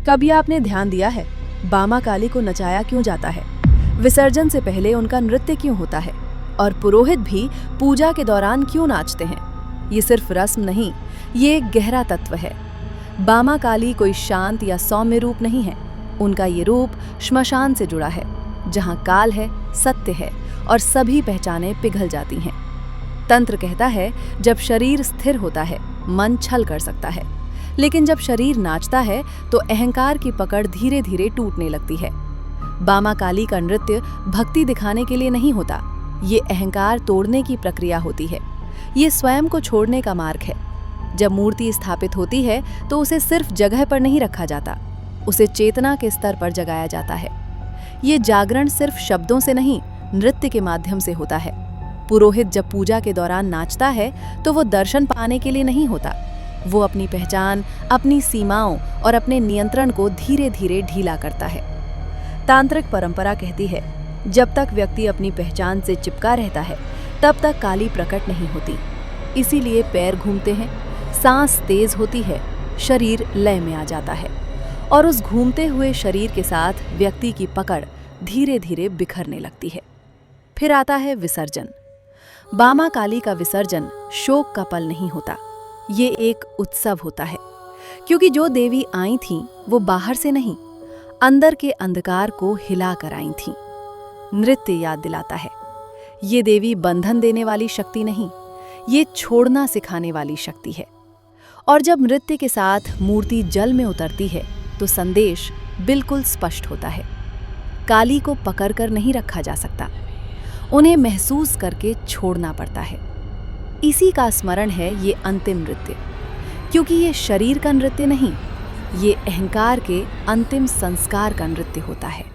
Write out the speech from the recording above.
कभी आपने ध्यान दिया है बामा काली को नचाया क्यों जाता है? विसर्जन से पहले उनका नृत्य क्यों होता है? और पुरोहित भी पूजा के दौरान क्यों नाचते हैं? ये सिर्फ रस्म नहीं, ये एक गहरा तत्व है। बामा काली कोई शांत या सौम्य रूप नहीं है। उनका ये रूप श्मशान से जुड़ा है, जहाँ काल है, सत्य है और सभी पहचानें पिघल जाती हैं। तंत्र कहता है जब शरीर स्थिर होता है मन छल कर सकता है, लेकिन जब शरीर नाचता है तो अहंकार की पकड़ धीरे धीरे टूटने लगती है। बामा काली का नृत्य भक्ति दिखाने के लिए नहीं होता, ये अहंकार तोड़ने की प्रक्रिया होती है। ये स्वयं को छोड़ने का मार्ग है। जब मूर्ति स्थापित होती है तो उसे सिर्फ जगह पर नहीं रखा जाता, उसे चेतना के स्तर पर जगाया जाता है। ये जागरण सिर्फ शब्दों से नहीं, नृत्य के माध्यम से होता है। पुरोहित जब पूजा के दौरान नाचता है तो वो दर्शन पाने के लिए नहीं होता, वो अपनी पहचान, अपनी सीमाओं और अपने नियंत्रण को धीरे धीरे ढीला करता है। तांत्रिक परंपरा कहती है जब तक व्यक्ति अपनी पहचान से चिपका रहता है तब तक काली प्रकट नहीं होती। इसीलिए पैर घूमते हैं, सांस तेज होती है, शरीर लय में आ जाता है और उस घूमते हुए शरीर के साथ व्यक्ति की पकड़ धीरे धीरे बिखरने लगती है। फिर आता है विसर्जन। बामा काली का विसर्जन शोक का पल नहीं होता, ये एक उत्सव होता है, क्योंकि जो देवी आई थीं वो बाहर से नहीं, अंदर के अंधकार को हिला कर आई थीं। नृत्य याद दिलाता है ये देवी बंधन देने वाली शक्ति नहीं, ये छोड़ना सिखाने वाली शक्ति है। और जब नृत्य के साथ मूर्ति जल में उतरती है तो संदेश बिल्कुल स्पष्ट होता है। काली को पकड़कर नहीं रखा जा सकता, उन्हें महसूस करके छोड़ना पड़ता है। इसी का स्मरण है ये अंतिम नृत्य, क्योंकि ये शरीर का नृत्य नहीं, ये अहंकार के अंतिम संस्कार का नृत्य होता है।